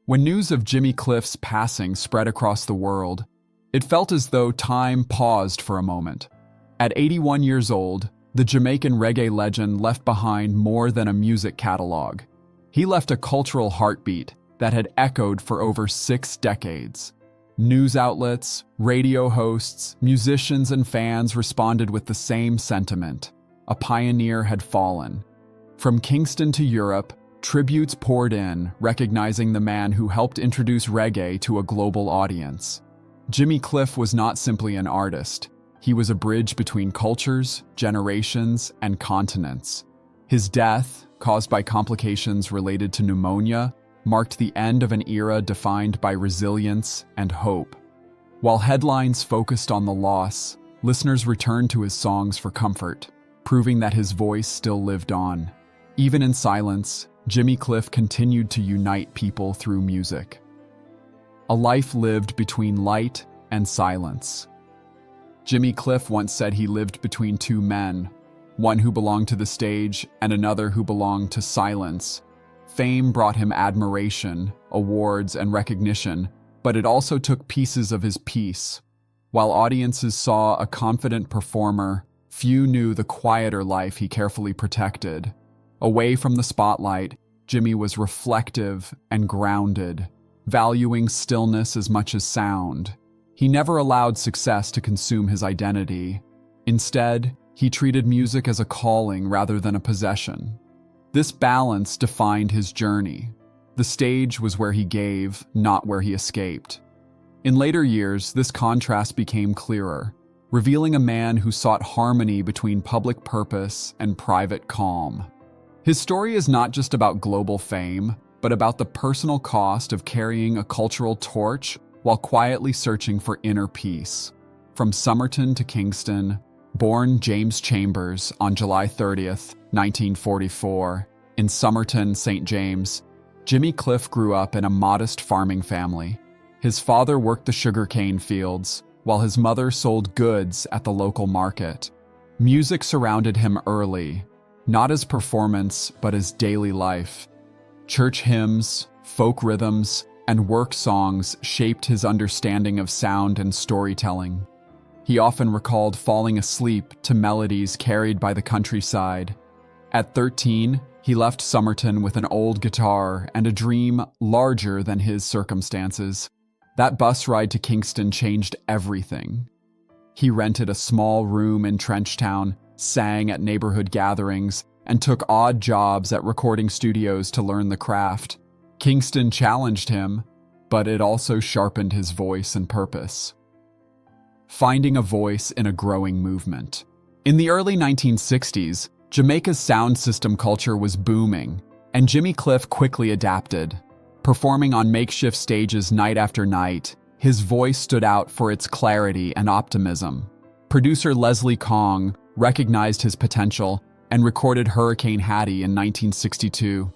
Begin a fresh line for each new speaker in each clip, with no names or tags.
When news of Jimmy Cliff's passing spread across the world, it felt as though time paused for a moment. At 81 years old, the Jamaican reggae legend left behind more than a music catalog. He left a cultural heartbeat that had echoed for over 6 decades. News outlets, radio hosts, musicians, and fans responded with the same sentiment. A pioneer had fallen. From Kingston to Europe, tributes poured in, recognizing the man who helped introduce reggae to a global audience. Jimmy Cliff was not simply an artist. He was a bridge between cultures, generations, and continents. His death, caused by complications related to pneumonia, marked the end of an era defined by resilience and hope. While headlines focused on the loss, listeners returned to his songs for comfort, proving that his voice still lived on. Even in silence, Jimmy Cliff continued to unite people through music. A life lived between light and silence. Jimmy Cliff once said he lived between 2 men, one who belonged to the stage and another who belonged to silence. Fame brought him admiration, awards, and recognition, but it also took pieces of his peace. While audiences saw a confident performer, few knew the quieter life he carefully protected. Away from the spotlight, Jimmy was reflective and grounded, valuing stillness as much as sound. He never allowed success to consume his identity. Instead, he treated music as a calling rather than a possession. This balance defined his journey. The stage was where he gave, not where he escaped. In later years, this contrast became clearer, revealing a man who sought harmony between public purpose and private calm. His story is not just about global fame, but about the personal cost of carrying a cultural torch while quietly searching for inner peace. From Somerton to Kingston, born James Chambers on July 30th, 1944, in Somerton, St. James, Jimmy Cliff grew up in a modest farming family. His father worked the sugarcane fields, while his mother sold goods at the local market. Music surrounded him early, not as performance, but as daily life. Church hymns, folk rhythms, and work songs shaped his understanding of sound and storytelling. He often recalled falling asleep to melodies carried by the countryside. At 13, he left Somerton with an old guitar and a dream larger than his circumstances. That bus ride to Kingston changed everything. He rented a small room in Trenchtown, sang at neighborhood gatherings, and took odd jobs at recording studios to learn the craft. Kingston challenged him, but it also sharpened his voice and purpose. Finding a voice in a growing movement. In the early 1960s, Jamaica's sound system culture was booming, and Jimmy Cliff quickly adapted. Performing on makeshift stages night after night, his voice stood out for its clarity and optimism. Producer Leslie Kong recognized his potential and recorded Hurricane Hattie in 1962,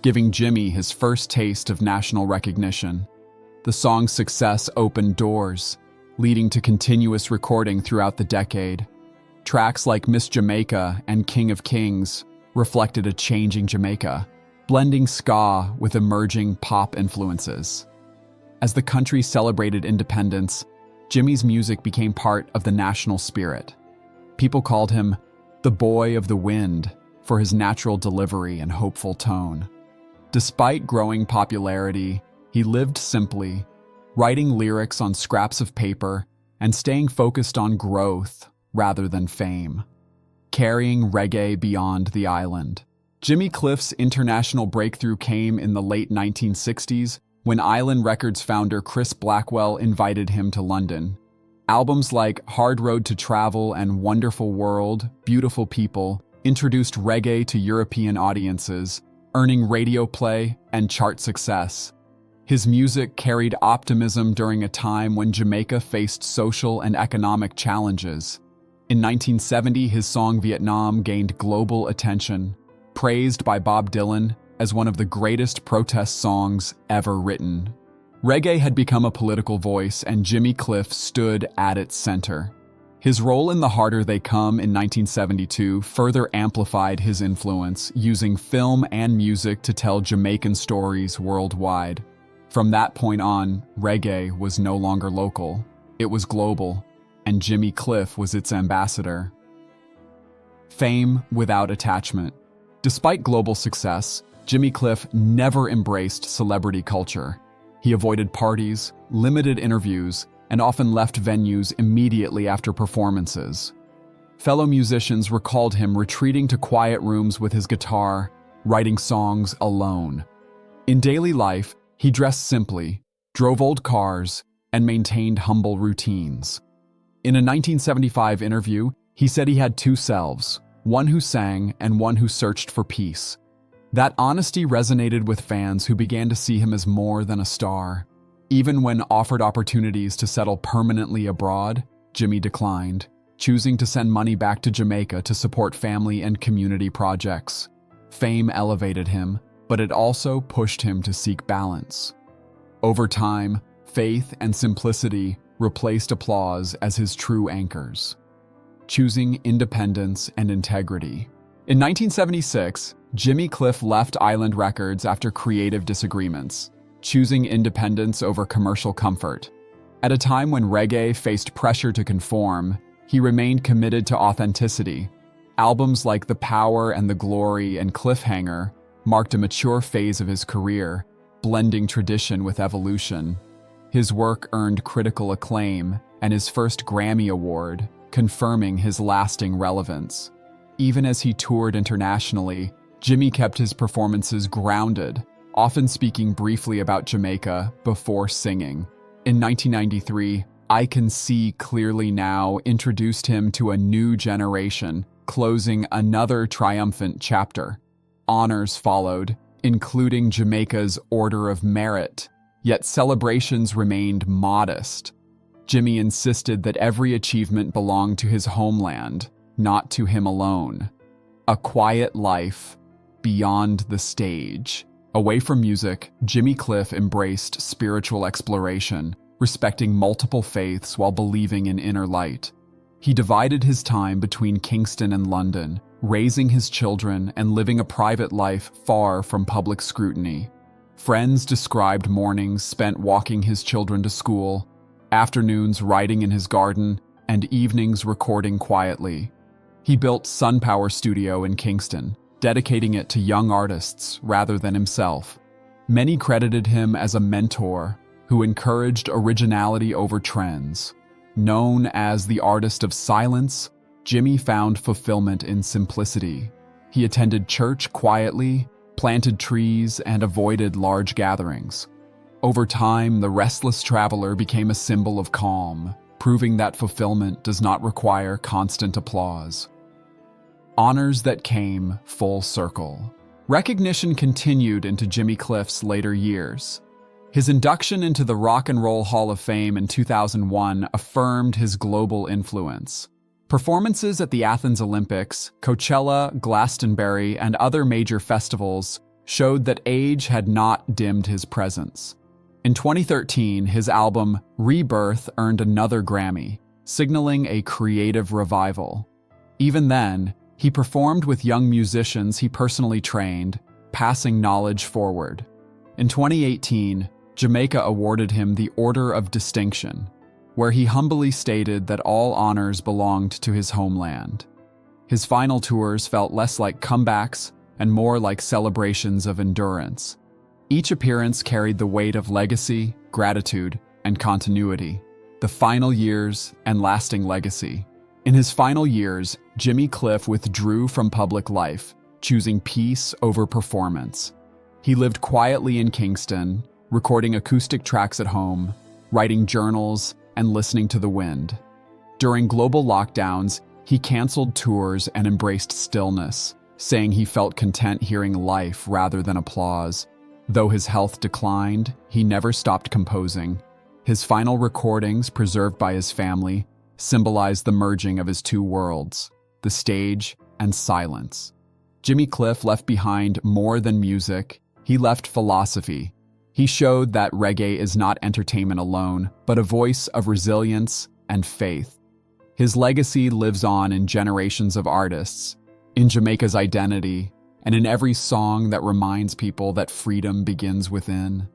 giving Jimmy his first taste of national recognition. The song's success opened doors, leading to continuous recording throughout the decade. Tracks like Miss Jamaica and King of Kings reflected a changing Jamaica, blending ska with emerging pop influences. As the country celebrated independence, Jimmy's music became part of the national spirit. People called him the Boy of the Wind for his natural delivery and hopeful tone. Despite growing popularity, he lived simply, writing lyrics on scraps of paper and staying focused on growth rather than fame, carrying reggae beyond the island. Jimmy Cliff's international breakthrough came in the late 1960s when Island Records founder Chris Blackwell invited him to London. Albums like Hard Road to Travel and Wonderful World, Beautiful People introduced reggae to European audiences, earning radio play and chart success. His music carried optimism during a time when Jamaica faced social and economic challenges. In 1970, his song Vietnam gained global attention, praised by Bob Dylan as one of the greatest protest songs ever written. Reggae had become a political voice, and Jimmy Cliff stood at its center. His role in The Harder They Come in 1972 further amplified his influence, using film and music to tell Jamaican stories worldwide. From that point on, reggae was no longer local. It was global, and Jimmy Cliff was its ambassador. Fame without attachment. Despite global success, Jimmy Cliff never embraced celebrity culture. He avoided parties, limited interviews, and often left venues immediately after performances. Fellow musicians recalled him retreating to quiet rooms with his guitar, writing songs alone. In daily life, he dressed simply, drove old cars, and maintained humble routines. In a 1975 interview, he said he had two selves, one who sang and one who searched for peace. That honesty resonated with fans who began to see him as more than a star. Even when offered opportunities to settle permanently abroad, Jimmy declined, choosing to send money back to Jamaica to support family and community projects. Fame elevated him, but it also pushed him to seek balance. Over time, faith and simplicity replaced applause as his true anchors, choosing independence and integrity. In 1976, Jimmy Cliff left Island Records after creative disagreements, choosing independence over commercial comfort. At a time when reggae faced pressure to conform, he remained committed to authenticity. Albums like The Power and the Glory and Cliffhanger marked a mature phase of his career, blending tradition with evolution. His work earned critical acclaim and his first Grammy Award, confirming his lasting relevance. Even as he toured internationally, Jimmy kept his performances grounded, often speaking briefly about Jamaica before singing. In 1993, I Can See Clearly Now introduced him to a new generation, closing another triumphant chapter. Honors followed, including Jamaica's Order of Merit, yet celebrations remained modest. Jimmy insisted that every achievement belonged to his homeland, not to him alone. A quiet life beyond the stage. Away from music, Jimmy Cliff embraced spiritual exploration, respecting multiple faiths while believing in inner light. He divided his time between Kingston and London, raising his children and living a private life far from public scrutiny. Friends described mornings spent walking his children to school, afternoons writing in his garden, and evenings recording quietly. He built Sun Power Studio in Kingston, dedicating it to young artists rather than himself. Many credited him as a mentor who encouraged originality over trends. Known as the artist of silence, Jimmy found fulfillment in simplicity. He attended church quietly, planted trees, and avoided large gatherings. Over time, the restless traveler became a symbol of calm, proving that fulfillment does not require constant applause. Honors that came full circle. Recognition continued into Jimmy Cliff's later years. His induction into the Rock and Roll Hall of Fame in 2001 affirmed his global influence. Performances at the Athens Olympics, Coachella, Glastonbury, and other major festivals showed that age had not dimmed his presence. In 2013, his album Rebirth earned another Grammy, signaling a creative revival. Even then, he performed with young musicians he personally trained, passing knowledge forward. In 2018, Jamaica awarded him the Order of Distinction, where he humbly stated that all honors belonged to his homeland. His final tours felt less like comebacks and more like celebrations of endurance. Each appearance carried the weight of legacy, gratitude, and continuity, the final years and lasting legacy. In his final years, Jimmy Cliff withdrew from public life, choosing peace over performance. He lived quietly in Kingston, recording acoustic tracks at home, writing journals, and listening to the wind. During global lockdowns, he canceled tours and embraced stillness, saying he felt content hearing life rather than applause. Though his health declined, he never stopped composing. His final recordings, preserved by his family, symbolized the merging of his two worlds, the stage and silence. Jimmy Cliff left behind more than music. He left philosophy. He showed that reggae is not entertainment alone, but a voice of resilience and faith. His legacy lives on in generations of artists, in Jamaica's identity, and in every song that reminds people that freedom begins within.